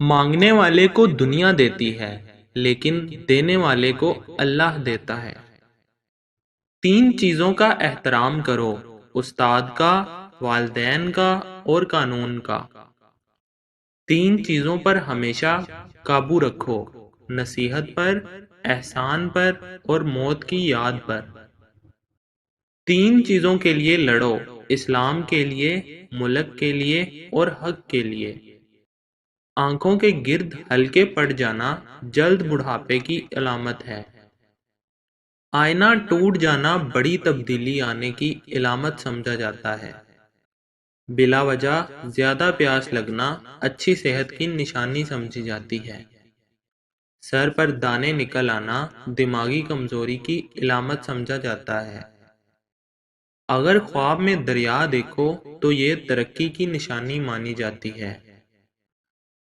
مانگنے والے کو دنیا دیتی ہے لیکن دینے والے کو اللہ دیتا ہے۔ تین چیزوں کا احترام کرو: استاد کا، والدین کا اور قانون کا۔ تین چیزوں پر ہمیشہ قابو رکھو: نصیحت پر، احسان پر اور موت کی یاد پر۔ تین چیزوں کے لیے لڑو: اسلام کے لیے، ملک کے لیے اور حق کے لیے۔ آنکھوں کے گرد ہلکے پڑ جانا جلد بڑھاپے کی علامت ہے۔ آئینہ ٹوٹ جانا بڑی تبدیلی آنے کی علامت سمجھا جاتا ہے۔ بلا وجہ زیادہ پیاس لگنا اچھی صحت کی نشانی سمجھی جاتی ہے۔ سر پر دانے نکل آنا دماغی کمزوری کی علامت سمجھا جاتا ہے۔ اگر خواب میں دریا دیکھو تو یہ ترقی کی نشانی مانی جاتی ہے۔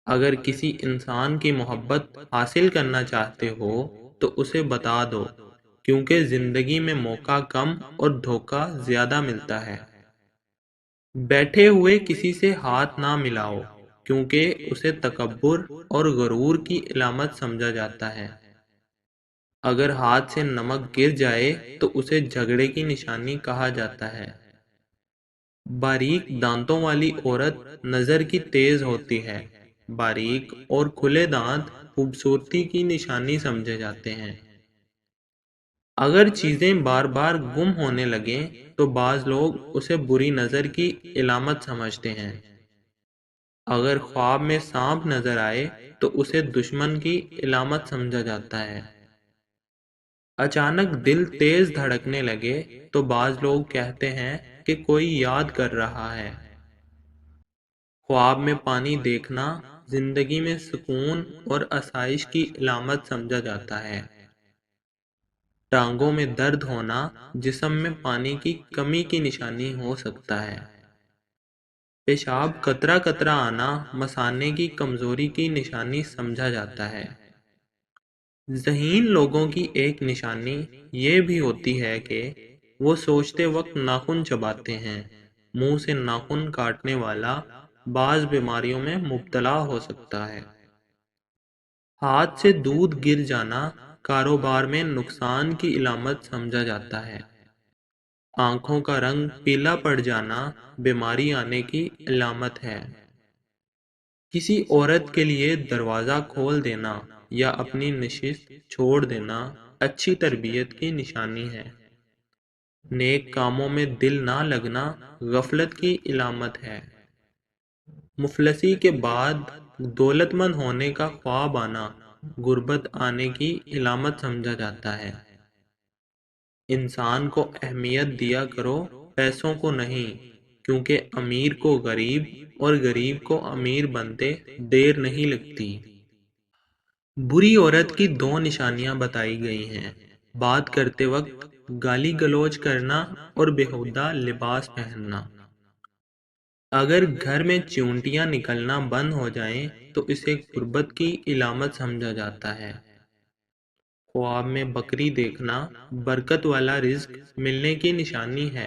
اگر کسی انسان کی محبت حاصل کرنا چاہتے ہو تو اسے بتا دو، کیونکہ زندگی میں موقع کم اور دھوکہ زیادہ ملتا ہے۔ بیٹھے ہوئے کسی سے ہاتھ نہ ملاؤ، کیونکہ اسے تکبر اور غرور کی علامت سمجھا جاتا ہے۔ اگر ہاتھ سے نمک گر جائے تو اسے جھگڑے کی نشانی کہا جاتا ہے۔ باریک دانتوں والی عورت نظر کی تیز ہوتی ہے۔ باریک اور کھلے دانت خوبصورتی کی نشانی سمجھے جاتے ہیں۔ اگر چیزیں بار بار گم ہونے لگیں تو بعض لوگ اسے بری نظر کی علامت سمجھتے ہیں۔ اگر خواب میں سانپ نظر آئے تو اسے دشمن کی علامت سمجھا جاتا ہے۔ اچانک دل تیز دھڑکنے لگے تو بعض لوگ کہتے ہیں کہ کوئی یاد کر رہا ہے۔ خواب میں پانی دیکھنا زندگی میں سکون اور آسائش کی علامت سمجھا جاتا ہے۔ ٹانگوں میں درد ہونا جسم میں پانی کی کمی کی نشانی ہو سکتا ہے۔ پیشاب قطرہ قطرہ آنا مثانے کی کمزوری کی نشانی سمجھا جاتا ہے۔ ذہین لوگوں کی ایک نشانی یہ بھی ہوتی ہے کہ وہ سوچتے وقت ناخن چباتے ہیں۔ منہ سے ناخن کاٹنے والا بعض بیماریوں میں مبتلا ہو سکتا ہے۔ ہاتھ سے دودھ گر جانا کاروبار میں نقصان کی علامت سمجھا جاتا ہے۔ آنکھوں کا رنگ پیلا پڑ جانا بیماری آنے کی علامت ہے۔ کسی عورت کے لیے دروازہ کھول دینا یا اپنی نشست چھوڑ دینا اچھی تربیت کی نشانی ہے۔ نیک کاموں میں دل نہ لگنا غفلت کی علامت ہے۔ مفلسی کے بعد دولت مند ہونے کا خواب آنا غربت آنے کی علامت سمجھا جاتا ہے۔ انسان کو اہمیت دیا کرو، پیسوں کو نہیں، کیونکہ امیر کو غریب اور غریب کو امیر بنتے دیر نہیں لگتی۔ بری عورت کی دو نشانیاں بتائی گئی ہیں: بات کرتے وقت گالی گلوچ کرنا اور بیہودہ لباس پہننا۔ اگر گھر میں چیونٹیاں نکلنا بند ہو جائیں تو اسے غربت کی علامت سمجھا جاتا ہے۔ خواب میں بکری دیکھنا برکت والا رزق ملنے کی نشانی ہے۔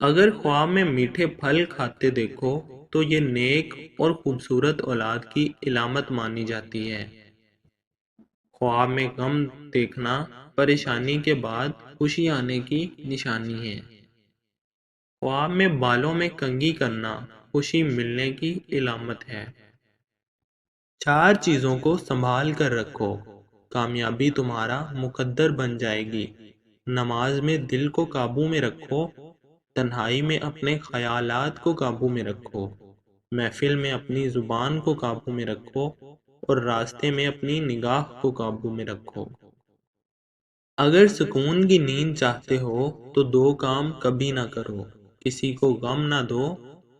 اگر خواب میں میٹھے پھل کھاتے دیکھو تو یہ نیک اور خوبصورت اولاد کی علامت مانی جاتی ہے۔ خواب میں غم دیکھنا پریشانی کے بعد خوشی آنے کی نشانی ہے۔ خواب میں بالوں میں کنگھی کرنا خوشی ملنے کی علامت ہے۔ چار چیزوں کو سنبھال کر رکھو: کامیابی تمہارا مقدر بن جائے گی۔ نماز میں دل کو قابو میں رکھو۔ تنہائی میں اپنے خیالات کو قابو میں رکھو۔ محفل میں اپنی زبان کو قابو میں رکھو اور راستے میں اپنی نگاہ کو قابو میں رکھو۔ اگر سکون کی نیند چاہتے ہو تو دو کام کبھی نہ کرو: کسی کو غم نہ دو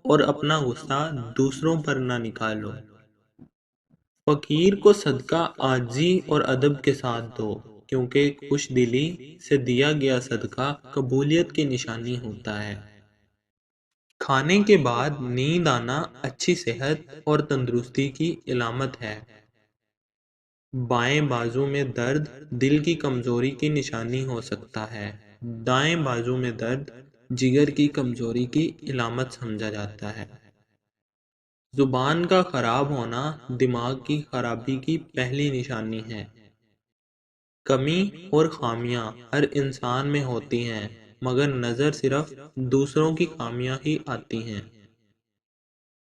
اور اپنا غصہ دوسروں پر نہ نکالو۔ فقیر کو صدقہ عاجزی اور ادب کے ساتھ دو، کیونکہ خوش دلی سے دیا گیا صدقہ قبولیت کی نشانی ہوتا ہے۔ کھانے کے بعد نیند آنا اچھی صحت اور تندرستی کی علامت ہے۔ بائیں بازو میں درد دل کی کمزوری کی نشانی ہو سکتا ہے۔ دائیں بازو میں درد جگر کی کمزوری کی علامت سمجھا جاتا ہے۔ زبان کا خراب ہونا دماغ کی خرابی کی پہلی نشانی ہے۔ کمی اور خامیاں ہر انسان میں ہوتی ہیں، مگر نظر صرف دوسروں کی خامیاں ہی آتی ہیں۔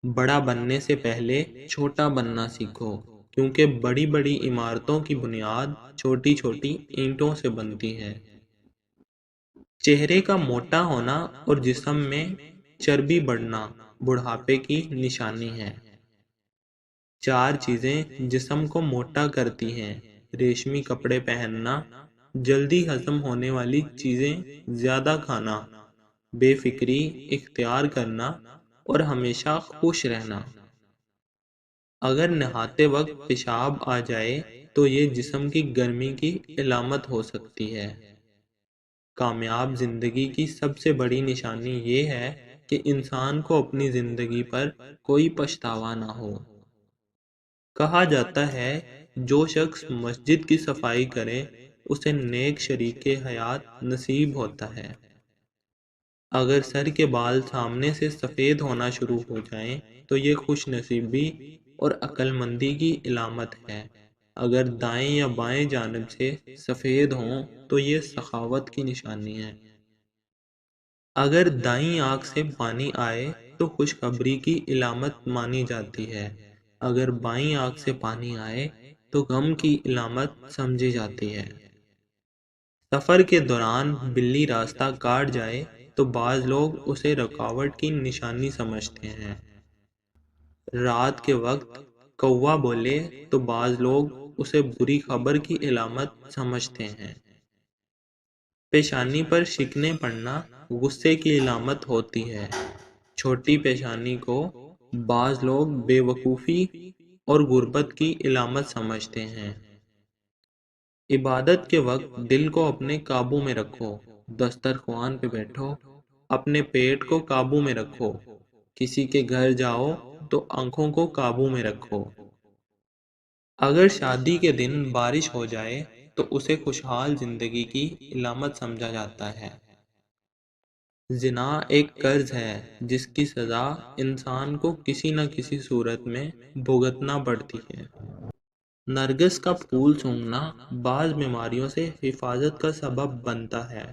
بڑا بننے سے پہلے چھوٹا بننا سیکھو، کیونکہ بڑی بڑی عمارتوں کی بنیاد چھوٹی چھوٹی اینٹوں سے بنتی ہے۔ چہرے کا موٹا ہونا اور جسم میں چربی بڑھنا بڑھاپے کی نشانی ہے۔ چار چیزیں جسم کو موٹا کرتی ہیں: ریشمی کپڑے پہننا، جلدی ہضم ہونے والی چیزیں زیادہ کھانا، بے فکری اختیار کرنا اور ہمیشہ خوش رہنا۔ اگر نہاتے وقت پیشاب آ جائے تو یہ جسم کی گرمی کی علامت ہو سکتی ہے۔ کامیاب زندگی کی سب سے بڑی نشانی یہ ہے کہ انسان کو اپنی زندگی پر کوئی پچھتاوا نہ ہو۔ کہا جاتا ہے جو شخص مسجد کی صفائی کرے اسے نیک شریک حیات نصیب ہوتا ہے۔ اگر سر کے بال سامنے سے سفید ہونا شروع ہو جائیں تو یہ خوش نصیبی اور عقل مندی کی علامت ہے۔ اگر دائیں یا بائیں جانب سے سفید ہوں تو یہ سخاوت کی نشانی ہے۔ اگر دائیں آنکھ سے پانی آئے تو خوشخبری کی علامت مانی جاتی ہے۔ اگر بائیں آنکھ سے پانی آئے تو غم کی علامت سمجھی جاتی ہے۔ سفر کے دوران بلی راستہ کاٹ جائے تو بعض لوگ اسے رکاوٹ کی نشانی سمجھتے ہیں۔ رات کے وقت کوا بولے تو بعض لوگ اسے بری خبر کی علامت سمجھتے ہیں۔ پیشانی پر شکنیں پڑنا غصے کی علامت ہوتی ہے۔ چھوٹی پیشانی کو بعض لوگ بے وقوفی اور غربت کی علامت سمجھتے ہیں۔ عبادت کے وقت دل کو اپنے قابو میں رکھو، دسترخوان پہ بیٹھو، اپنے پیٹ کو قابو میں رکھو، کسی کے گھر جاؤ تو آنکھوں کو قابو میں رکھو۔ اگر شادی کے دن بارش ہو جائے تو اسے خوشحال زندگی کی علامت سمجھا جاتا ہے۔ زنا ایک قرض ہے جس کی سزا انسان کو کسی نہ کسی صورت میں بھگتنا پڑتی ہے۔ نرگس کا پھول سونگھنا بعض بیماریوں سے حفاظت کا سبب بنتا ہے۔